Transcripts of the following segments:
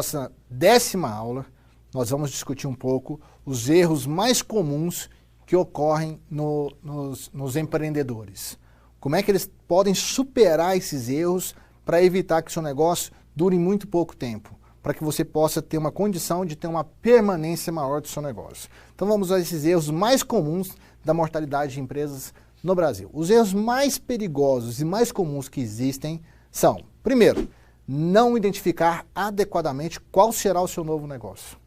nossa 10ª aula, nós vamos discutir um pouco os erros mais comuns que ocorrem nos empreendedores. Como é que eles podem superar esses erros para evitar que o seu negócio dure muito pouco tempo, para que você possa ter uma condição de ter uma permanência maior do seu negócio. Então vamos a esses erros mais comuns da mortalidade de empresas no Brasil. Os erros mais perigosos e mais comuns que existem são, primeiro, não identificar adequadamente qual será o seu novo negócio.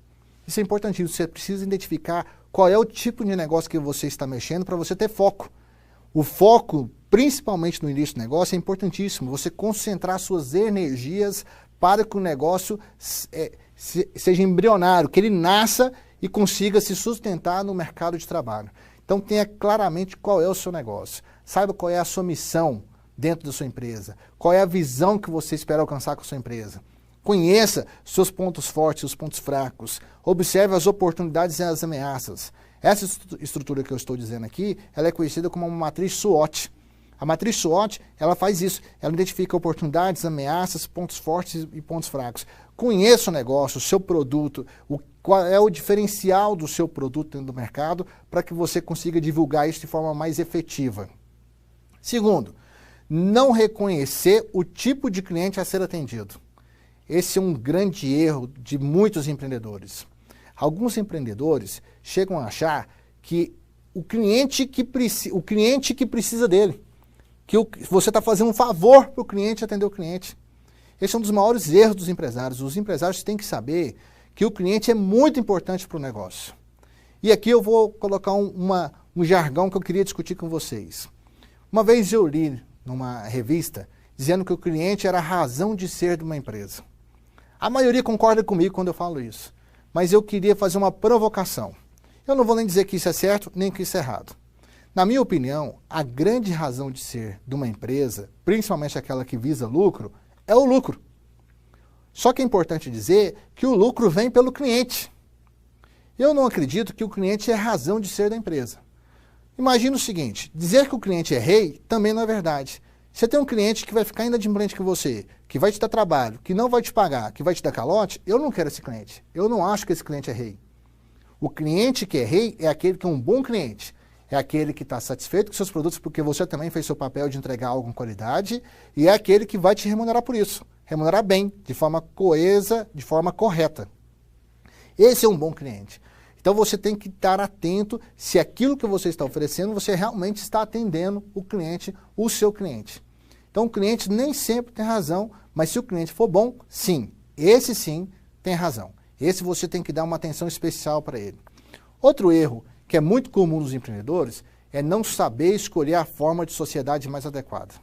Isso é importantíssimo, você precisa identificar qual é o tipo de negócio que você está mexendo para você ter foco. O foco, principalmente no início do negócio, é importantíssimo. Você concentrar suas energias para que o negócio seja embrionário, que ele nasça e consiga se sustentar no mercado de trabalho. Então tenha claramente qual é o seu negócio. Saiba qual é a sua missão dentro da sua empresa. Qual é a visão que você espera alcançar com a sua empresa. Conheça seus pontos fortes e os pontos fracos. Observe as oportunidades e as ameaças. Essa estrutura que eu estou dizendo aqui, ela é conhecida como uma matriz SWOT. A matriz SWOT, ela faz isso. Ela identifica oportunidades, ameaças, pontos fortes e pontos fracos. Conheça o negócio, o seu produto, qual é o diferencial do seu produto dentro do mercado para que você consiga divulgar isso de forma mais efetiva. Segundo, não reconhecer o tipo de cliente a ser atendido. Esse é um grande erro de muitos empreendedores. Alguns empreendedores chegam a achar que o cliente que precisa dele, que você está fazendo um favor para o cliente atender o cliente. Esse é um dos maiores erros dos empresários. Os empresários têm que saber que o cliente é muito importante para o negócio. E aqui eu vou colocar um jargão que eu queria discutir com vocês. Uma vez eu li numa revista dizendo que o cliente era a razão de ser de uma empresa. A maioria concorda comigo quando eu falo isso, mas eu queria fazer uma provocação. Eu não vou nem dizer que isso é certo, nem que isso é errado. Na minha opinião, a grande razão de ser de uma empresa, principalmente aquela que visa lucro, é o lucro. Só que é importante dizer que o lucro vem pelo cliente. Eu não acredito que o cliente é a razão de ser da empresa. Imagina o seguinte, dizer que o cliente é rei também não é verdade. Você tem um cliente que vai ficar inadimplente com você, que vai te dar trabalho, que não vai te pagar, que vai te dar calote, eu não quero esse cliente. Eu não acho que esse cliente é rei. O cliente que é rei é aquele que é um bom cliente. É aquele que está satisfeito com seus produtos porque você também fez seu papel de entregar algo com qualidade e é aquele que vai te remunerar por isso. Remunerar bem, de forma coesa, de forma correta. Esse é um bom cliente. Então você tem que estar atento se aquilo que você está oferecendo, você realmente está atendendo o cliente, o seu cliente. Então o cliente nem sempre tem razão, mas se o cliente for bom, sim, esse sim tem razão. Esse você tem que dar uma atenção especial para ele. Outro erro que é muito comum nos empreendedores é não saber escolher a forma de sociedade mais adequada.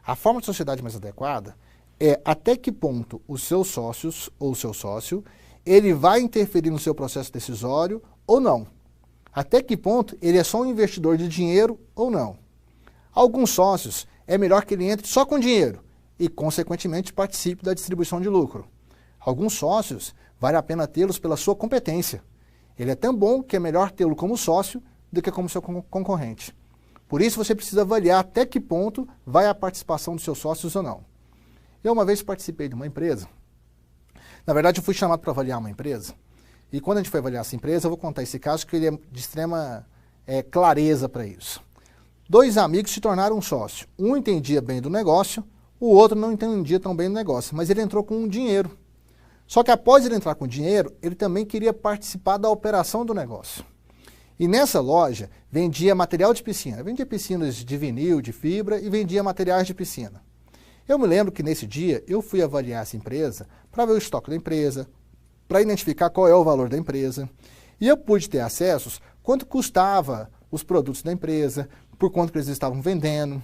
A forma de sociedade mais adequada é até que ponto os seus sócios ou o seu sócio ele vai interferir no seu processo decisório ou não. Até que ponto ele é só um investidor de dinheiro ou não. Alguns sócios é melhor que ele entre só com dinheiro e, consequentemente, participe da distribuição de lucro. Alguns sócios vale a pena tê-los pela sua competência. Ele é tão bom que é melhor tê-lo como sócio do que como seu concorrente. Por isso você precisa avaliar até que ponto vai a participação dos seus sócios ou não. Eu uma vez participei de uma empresa. Na verdade eu fui chamado para avaliar uma empresa. E quando a gente foi avaliar essa empresa, eu vou contar esse caso que ele é de extrema clareza para isso. 2 amigos se tornaram um sócio. Um entendia bem do negócio, o outro não entendia tão bem do negócio, mas ele entrou com dinheiro. Só que após ele entrar com dinheiro, ele também queria participar da operação do negócio. E nessa loja vendia material de piscina. Vendia piscinas de vinil, de fibra e vendia materiais de piscina. Eu me lembro que nesse dia eu fui avaliar essa empresa para ver o estoque da empresa, para identificar qual é o valor da empresa. E eu pude ter acessos quanto custava os produtos da empresa, por quanto que eles estavam vendendo.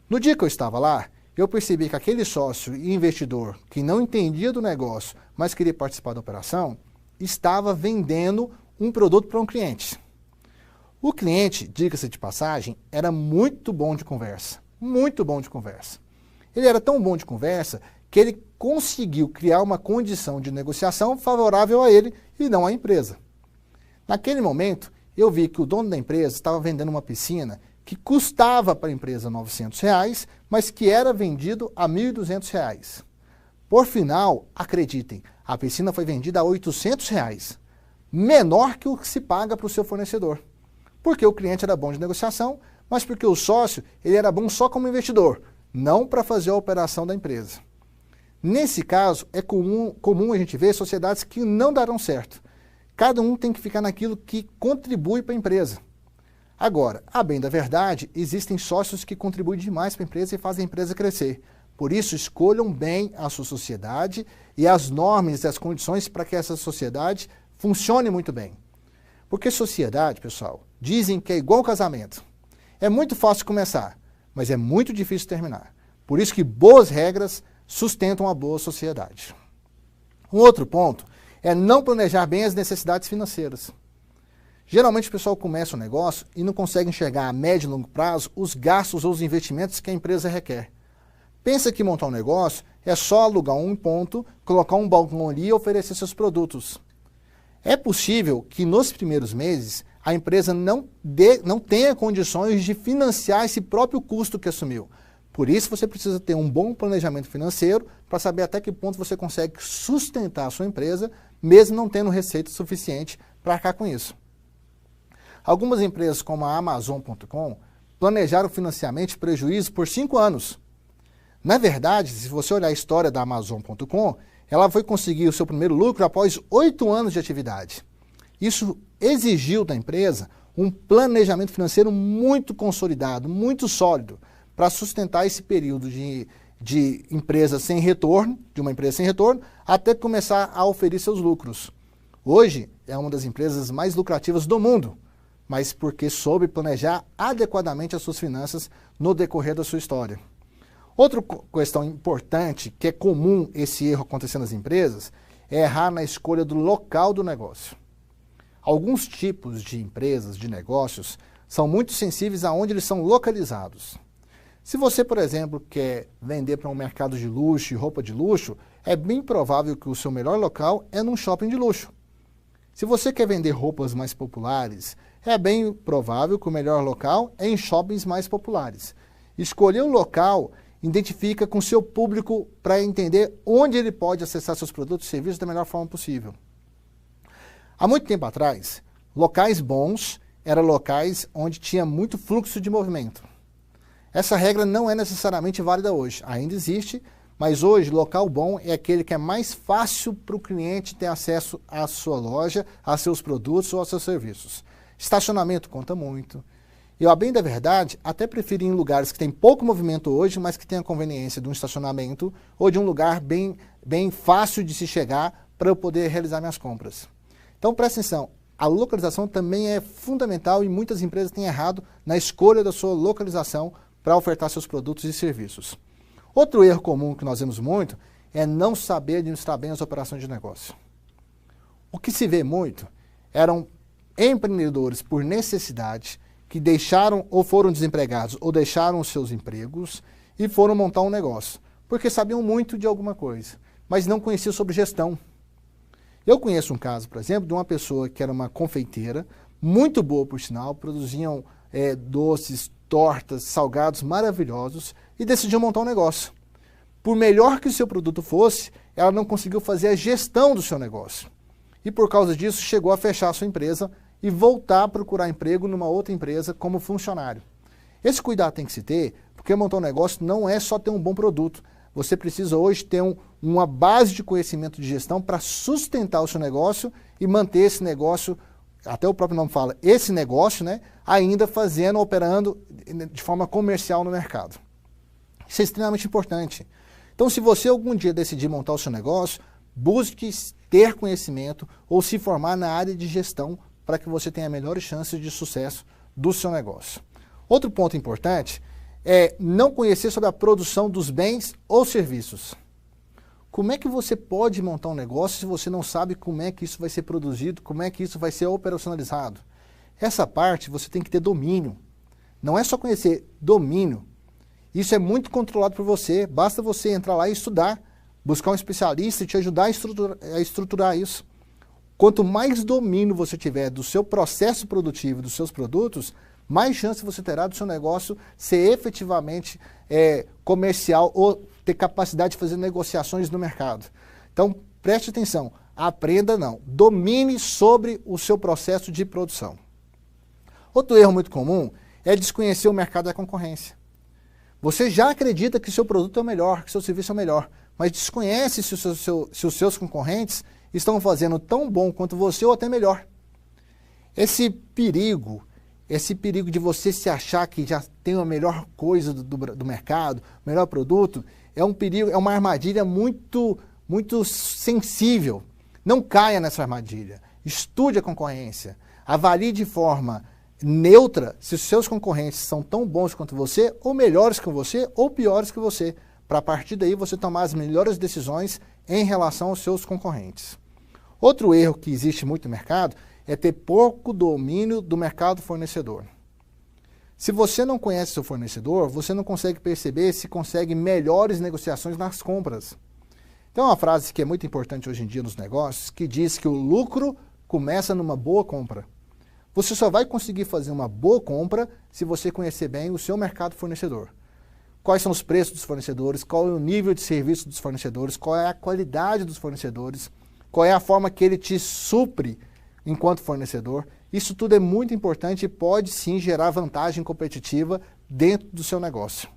No dia que eu estava lá, eu percebi que aquele sócio e investidor que não entendia do negócio, mas queria participar da operação, estava vendendo um produto para um cliente. O cliente, diga-se de passagem, era muito bom de conversa. Muito bom de conversa. Ele era tão bom de conversa que ele conseguiu criar uma condição de negociação favorável a ele e não à empresa. Naquele momento, eu vi que o dono da empresa estava vendendo uma piscina que custava para a empresa R$ 900, mas que era vendido a R$ 1.200. Por final, acreditem, A piscina foi vendida a R$800, menor que o que se paga para o seu fornecedor. Porque o cliente era bom de negociação, mas porque o sócio ele era bom só como investidor, não para fazer a operação da empresa. Nesse caso, é comum a gente ver sociedades que não darão certo. Cada um tem que ficar naquilo que contribui para a empresa. Agora, a bem da verdade, existem sócios que contribuem demais para a empresa e fazem a empresa crescer. Por isso, escolham bem a sua sociedade e as normas e as condições para que essa sociedade funcione muito bem. Porque sociedade, pessoal, dizem que é igual casamento. É muito fácil começar, mas é muito difícil terminar. Por isso que boas regras sustentam a boa sociedade. Um outro ponto é não planejar bem as necessidades financeiras. Geralmente o pessoal começa um negócio e não consegue enxergar a médio e longo prazo os gastos ou os investimentos que a empresa requer. Pensa que montar um negócio é só alugar um ponto, colocar um balcão ali e oferecer seus produtos. É possível que nos primeiros meses a empresa não tenha condições de financiar esse próprio custo que assumiu. Por isso você precisa ter um bom planejamento financeiro para saber até que ponto você consegue sustentar a sua empresa, mesmo não tendo receita suficiente para arcar com isso. Algumas empresas como a Amazon.com planejaram financiamento e prejuízo por 5 anos. Na verdade, se você olhar a história da Amazon.com, ela foi conseguir o seu primeiro lucro após 8 anos de atividade. Isso exigiu da empresa um planejamento financeiro muito consolidado, muito sólido, para sustentar esse período de empresa sem retorno, até começar a oferir seus lucros. Hoje é uma das empresas mais lucrativas do mundo, mas porque soube planejar adequadamente as suas finanças no decorrer da sua história. Outra questão importante, que é comum esse erro acontecer nas empresas, é errar na escolha do local do negócio. Alguns tipos de empresas, de negócios, são muito sensíveis a onde eles são localizados. Se você, por exemplo, quer vender para um mercado de luxo e roupa de luxo, é bem provável que o seu melhor local é num shopping de luxo. Se você quer vender roupas mais populares, é bem provável que o melhor local é em shoppings mais populares. Escolher o local identifica com seu público para entender onde ele pode acessar seus produtos e serviços da melhor forma possível. Há muito tempo atrás, locais bons eram locais onde tinha muito fluxo de movimento. Essa regra não é necessariamente válida hoje, ainda existe, mas hoje local bom é aquele que é mais fácil para o cliente ter acesso à sua loja, a seus produtos ou aos seus serviços. Estacionamento conta muito. Eu, a bem da verdade, até prefiro ir em lugares que tem pouco movimento hoje, mas que tem a conveniência de um estacionamento ou de um lugar bem fácil de se chegar para eu poder realizar minhas compras. Então, presta atenção, a localização também é fundamental e muitas empresas têm errado na escolha da sua localização para ofertar seus produtos e serviços. Outro erro comum que nós vemos muito é não saber administrar bem as operações de negócio. O que se vê muito eram empreendedores por necessidade que deixaram ou foram desempregados ou deixaram os seus empregos e foram montar um negócio, porque sabiam muito de alguma coisa, mas não conheciam sobre gestão. Eu conheço um caso, por exemplo, de uma pessoa que era uma confeiteira, muito boa por sinal, produziam doces, tortas, salgados maravilhosos e decidiu montar um negócio. Por melhor que o seu produto fosse, ela não conseguiu fazer a gestão do seu negócio. E por causa disso chegou a fechar a sua empresa e voltar a procurar emprego numa outra empresa como funcionário. Esse cuidado tem que se ter, porque montar um negócio não é só ter um bom produto. Você precisa hoje ter uma base de conhecimento de gestão para sustentar o seu negócio e manter esse negócio, até o próprio nome fala, esse negócio, né, ainda operando de forma comercial no mercado. Isso é extremamente importante. Então, se você algum dia decidir montar o seu negócio, busque ter conhecimento ou se formar na área de gestão para que você tenha melhores chances de sucesso do seu negócio. Outro ponto importante é não conhecer sobre a produção dos bens ou serviços. Como é que você pode montar um negócio se você não sabe como é que isso vai ser produzido, como é que isso vai ser operacionalizado? Essa parte você tem que ter domínio. Não é só conhecer, domínio. Isso é muito controlado por você, basta você entrar lá e estudar, buscar um especialista e te ajudar a estruturar isso. Quanto mais domínio você tiver do seu processo produtivo, dos seus produtos, mais chance você terá do seu negócio ser efetivamente comercial ou ter capacidade de fazer negociações no mercado. Então, preste atenção, aprenda não, domine sobre o seu processo de produção. Outro erro muito comum é desconhecer o mercado da concorrência. Você já acredita que seu produto é o melhor, que seu serviço é o melhor, mas desconhece se os seus concorrentes estão fazendo tão bom quanto você ou até melhor. Esse perigo de você se achar que já tem a melhor coisa do mercado, o melhor produto, é um perigo, é uma armadilha muito sensível. Não caia nessa armadilha. Estude a concorrência. Avalie de forma neutra se os seus concorrentes são tão bons quanto você, ou melhores que você, ou piores que você, para a partir daí você tomar as melhores decisões em relação aos seus concorrentes. Outro erro que existe muito no mercado é ter pouco domínio do mercado fornecedor. Se você não conhece seu fornecedor, você não consegue perceber se consegue melhores negociações nas compras. Tem uma frase que é muito importante hoje em dia nos negócios, que diz que o lucro começa numa boa compra. Você só vai conseguir fazer uma boa compra se você conhecer bem o seu mercado fornecedor. Quais são os preços dos fornecedores, qual é o nível de serviço dos fornecedores, qual é a qualidade dos fornecedores, qual é a forma que ele te supre enquanto fornecedor. Isso tudo é muito importante e pode sim gerar vantagem competitiva dentro do seu negócio.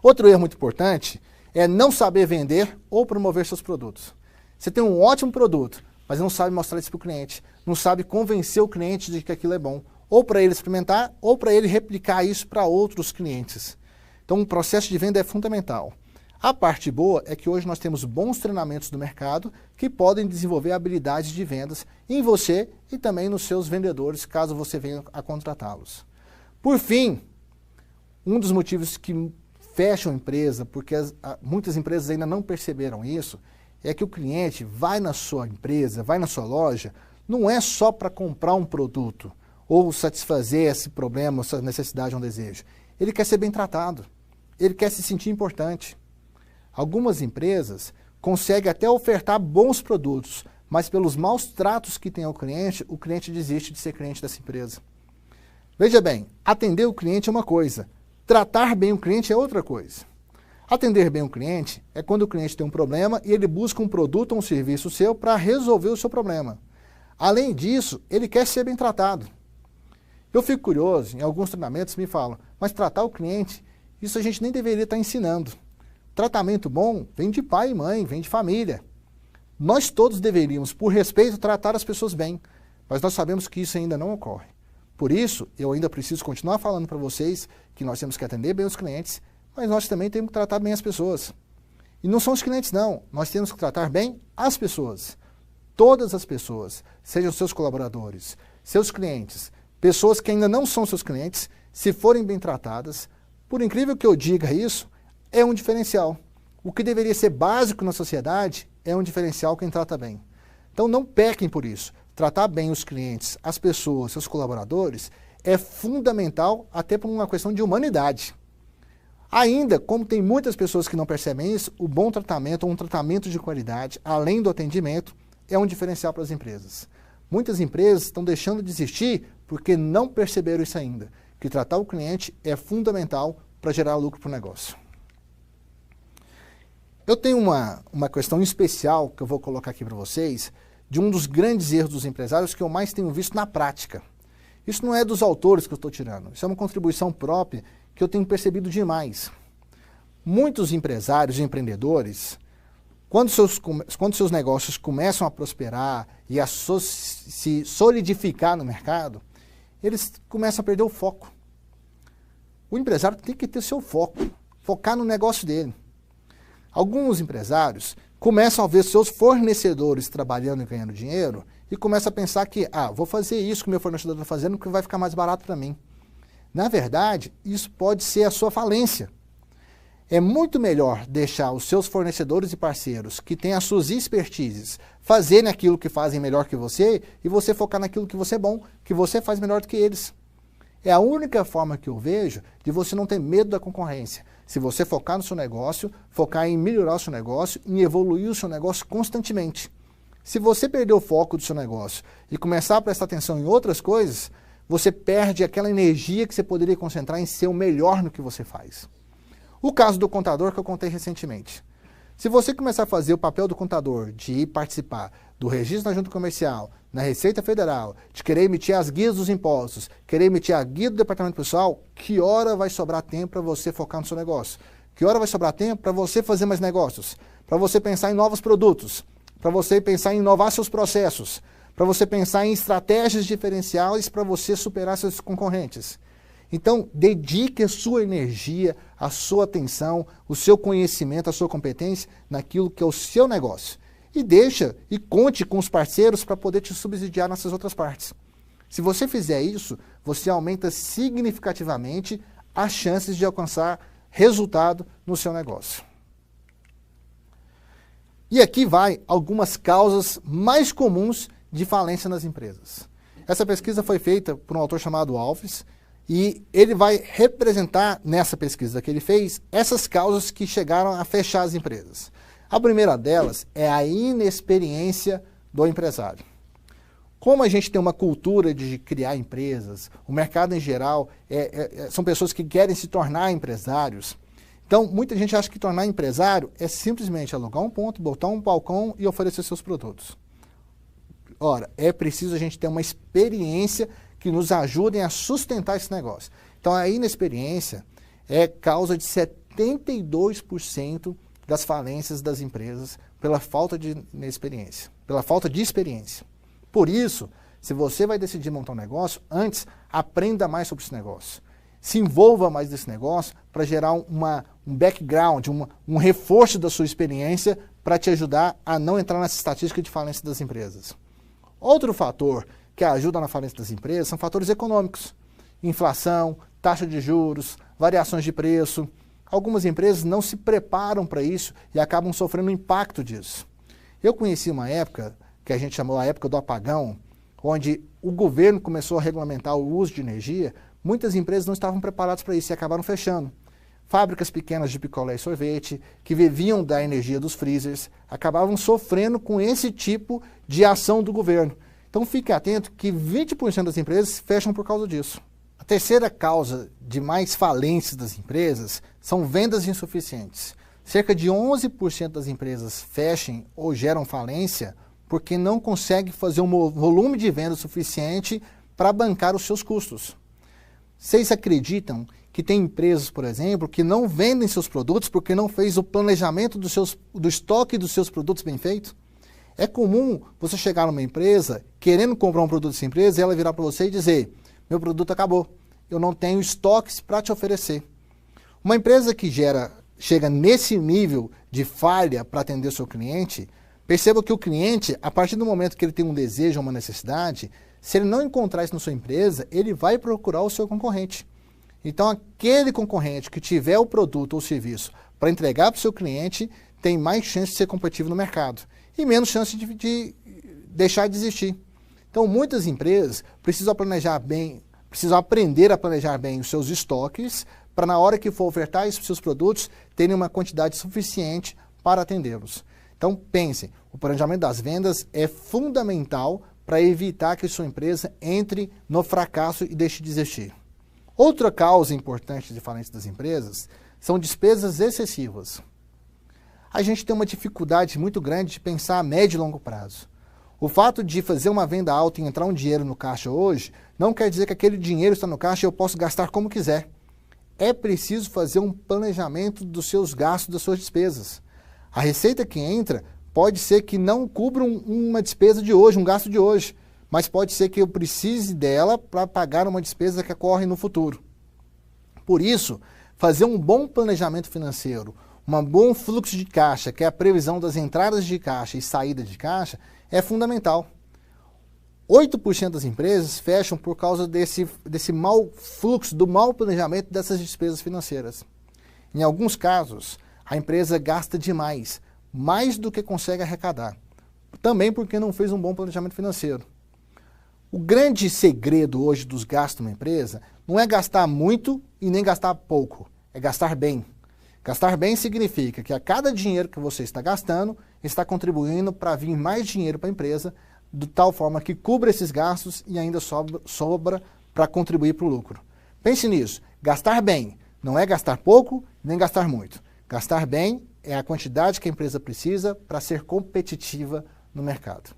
Outro erro muito importante é não saber vender ou promover seus produtos. Você tem um ótimo produto, mas não sabe mostrar isso para o cliente, não sabe convencer o cliente de que aquilo é bom, ou para ele experimentar, ou para ele replicar isso para outros clientes. Então, o processo de venda é fundamental. A parte boa é que hoje nós temos bons treinamentos do mercado que podem desenvolver habilidades de vendas em você e também nos seus vendedores, caso você venha a contratá-los. Por fim, um dos motivos que fecham a empresa, porque muitas empresas ainda não perceberam isso, é que o cliente vai na sua empresa, vai na sua loja, não é só para comprar um produto ou satisfazer esse problema, essa necessidade ou um desejo. Ele quer ser bem tratado, ele quer se sentir importante. Algumas empresas conseguem até ofertar bons produtos, mas pelos maus tratos que tem ao cliente, o cliente desiste de ser cliente dessa empresa. Veja bem, atender o cliente é uma coisa, tratar bem o cliente é outra coisa. Atender bem o cliente é quando o cliente tem um problema e ele busca um produto ou um serviço seu para resolver o seu problema. Além disso, ele quer ser bem tratado. Eu fico curioso, em alguns treinamentos me falam, mas tratar o cliente, isso a gente nem deveria estar ensinando. Tratamento bom vem de pai e mãe, vem de família. Nós todos deveríamos, por respeito, tratar as pessoas bem, mas nós sabemos que isso ainda não ocorre. Por isso, eu ainda preciso continuar falando para vocês que nós temos que atender bem os clientes, mas nós também temos que tratar bem as pessoas. E não são os clientes não, nós temos que tratar bem as pessoas. Todas as pessoas, sejam seus colaboradores, seus clientes, pessoas que ainda não são seus clientes, se forem bem tratadas, por incrível que eu diga isso, é um diferencial. O que deveria ser básico na sociedade é um diferencial quem trata bem. Então não pequem por isso. Tratar bem os clientes, as pessoas, seus colaboradores, é fundamental até por uma questão de humanidade. Ainda, como tem muitas pessoas que não percebem isso, o bom tratamento, ou um tratamento de qualidade, além do atendimento, é um diferencial para as empresas. Muitas empresas estão deixando de existir porque não perceberam isso ainda, que tratar o cliente é fundamental para gerar lucro para o negócio. Eu tenho uma questão especial que eu vou colocar aqui para vocês, de um dos grandes erros dos empresários que eu mais tenho visto na prática. Isso não é dos autores que eu estou tirando, isso é uma contribuição própria que eu tenho percebido demais. Muitos empresários e empreendedores, quando seus negócios começam a prosperar e a se solidificar no mercado, eles começam a perder o foco. O empresário tem que ter seu foco, focar no negócio dele. Alguns empresários começam a ver seus fornecedores trabalhando e ganhando dinheiro e começam a pensar que, vou fazer isso que o meu fornecedor está fazendo porque vai ficar mais barato para mim. Na verdade, isso pode ser a sua falência. É muito melhor deixar os seus fornecedores e parceiros que têm as suas expertises fazerem aquilo que fazem melhor que você e você focar naquilo que você é bom, que você faz melhor do que eles. É a única forma que eu vejo de você não ter medo da concorrência. Se você focar no seu negócio, focar em melhorar o seu negócio, em evoluir o seu negócio constantemente. Se você perder o foco do seu negócio e começar a prestar atenção em outras coisas, você perde aquela energia que você poderia concentrar em ser o melhor no que você faz. O caso do contador que eu contei recentemente. Se você começar a fazer o papel do contador, de ir participar do registro na junta comercial, na Receita Federal, de querer emitir as guias dos impostos, querer emitir a guia do departamento pessoal, que hora vai sobrar tempo para você focar no seu negócio? Que hora vai sobrar tempo para você fazer mais negócios? Para você pensar em novos produtos? Para você pensar em inovar seus processos? Para você pensar em estratégias diferenciais para você superar seus concorrentes? Então, dedique a sua energia, a sua atenção, o seu conhecimento, a sua competência naquilo que é o seu negócio. E deixa e conte com os parceiros para poder te subsidiar nessas outras partes. Se você fizer isso, você aumenta significativamente as chances de alcançar resultado no seu negócio. E aqui vai algumas causas mais comuns de falência nas empresas. Essa pesquisa foi feita por um autor chamado Alves, e ele vai representar, nessa pesquisa que ele fez, essas causas que chegaram a fechar as empresas. A primeira delas é a inexperiência do empresário. Como a gente tem uma cultura de criar empresas, o mercado em geral são pessoas que querem se tornar empresários. Então, muita gente acha que tornar empresário é simplesmente alugar um ponto, botar um balcão e oferecer seus produtos. Ora, é preciso a gente ter uma experiência que nos ajudem a sustentar esse negócio. Então, a inexperiência é causa de 72% das falências das empresas pela falta de experiência, pela falta de experiência. Por isso, se você vai decidir montar um negócio, antes aprenda mais sobre esse negócio. Se envolva mais nesse negócio para gerar um background, um reforço da sua experiência para te ajudar a não entrar nessa estatística de falência das empresas. Outro fator que ajuda na falência das empresas são fatores econômicos. Inflação, taxa de juros, variações de preço. Algumas empresas não se preparam para isso e acabam sofrendo o impacto disso. Eu conheci uma época, que a gente chamou a época do apagão, onde o governo começou a regulamentar o uso de energia, muitas empresas não estavam preparadas para isso e acabaram fechando. Fábricas pequenas de picolé e sorvete, que viviam da energia dos freezers, acabavam sofrendo com esse tipo de ação do governo. Então fique atento que 20% das empresas fecham por causa disso. A terceira causa de mais falências das empresas são vendas insuficientes. Cerca de 11% das empresas fecham ou geram falência porque não conseguem fazer um volume de venda suficiente para bancar os seus custos. Vocês acreditam que tem empresas, por exemplo, que não vendem seus produtos porque não fez o planejamento do estoque dos seus produtos bem feito? É comum você chegar numa empresa, querendo comprar um produto dessa empresa, e ela virar para você e dizer, meu produto acabou, eu não tenho estoques para te oferecer. Uma empresa que chega nesse nível de falha para atender o seu cliente, perceba que o cliente, a partir do momento que ele tem um desejo, uma necessidade, se ele não encontrar isso na sua empresa, ele vai procurar o seu concorrente. Então, aquele concorrente que tiver o produto ou serviço para entregar para o seu cliente, tem mais chance de ser competitivo no mercado e menos chance de deixar de existir. Então, muitas empresas precisam planejar bem, precisam aprender a planejar bem os seus estoques para, na hora que for ofertar esses seus produtos, terem uma quantidade suficiente para atendê-los. Então, pense, o planejamento das vendas é fundamental para evitar que sua empresa entre no fracasso e deixe de existir. Outra causa importante de falência das empresas são despesas excessivas. A gente tem uma dificuldade muito grande de pensar a médio e longo prazo. O fato de fazer uma venda alta e entrar um dinheiro no caixa hoje, não quer dizer que aquele dinheiro está no caixa e eu posso gastar como quiser. É preciso fazer um planejamento dos seus gastos, das suas despesas. A receita que entra pode ser que não cubra uma despesa de hoje, um gasto de hoje, mas pode ser que eu precise dela para pagar uma despesa que ocorre no futuro. Por isso, fazer um bom planejamento financeiro, um bom fluxo de caixa, que é a previsão das entradas de caixa e saída de caixa, é fundamental. 8% das empresas fecham por causa desse mau fluxo, do mau planejamento dessas despesas financeiras. Em alguns casos, a empresa gasta demais, mais do que consegue arrecadar, também porque não fez um bom planejamento financeiro. O grande segredo hoje dos gastos de uma empresa não é gastar muito e nem gastar pouco, é gastar bem. Gastar bem significa que a cada dinheiro que você está gastando, está contribuindo para vir mais dinheiro para a empresa, de tal forma que cubra esses gastos e ainda sobra para contribuir para o lucro. Pense nisso, gastar bem não é gastar pouco nem gastar muito. Gastar bem é a quantidade que a empresa precisa para ser competitiva no mercado.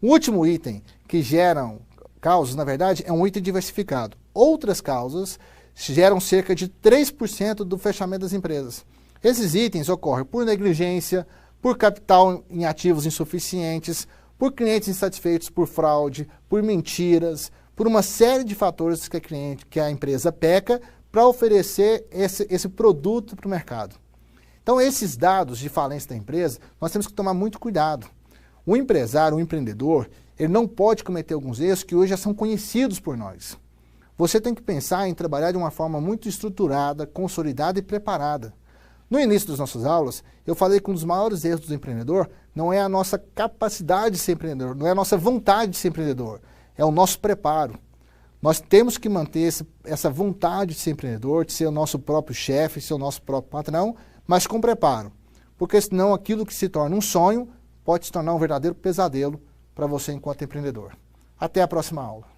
O último item que geram causas, na verdade, é um item diversificado. Outras causas geram cerca de 3% do fechamento das empresas. Esses itens ocorrem por negligência, por capital em ativos insuficientes, por clientes insatisfeitos por fraude, por mentiras, por uma série de fatores que a empresa peca para oferecer esse produto para o mercado. Então, esses dados de falência da empresa, nós temos que tomar muito cuidado. O empresário, o empreendedor, ele não pode cometer alguns erros que hoje já são conhecidos por nós. Você tem que pensar em trabalhar de uma forma muito estruturada, consolidada e preparada. No início das nossas aulas, eu falei que um dos maiores erros do empreendedor não é a nossa capacidade de ser empreendedor, não é a nossa vontade de ser empreendedor, é o nosso preparo. Nós temos que manter essa vontade de ser empreendedor, de ser o nosso próprio chefe, ser o nosso próprio patrão, mas com preparo. Porque senão aquilo que se torna um sonho pode se tornar um verdadeiro pesadelo para você enquanto empreendedor. Até a próxima aula.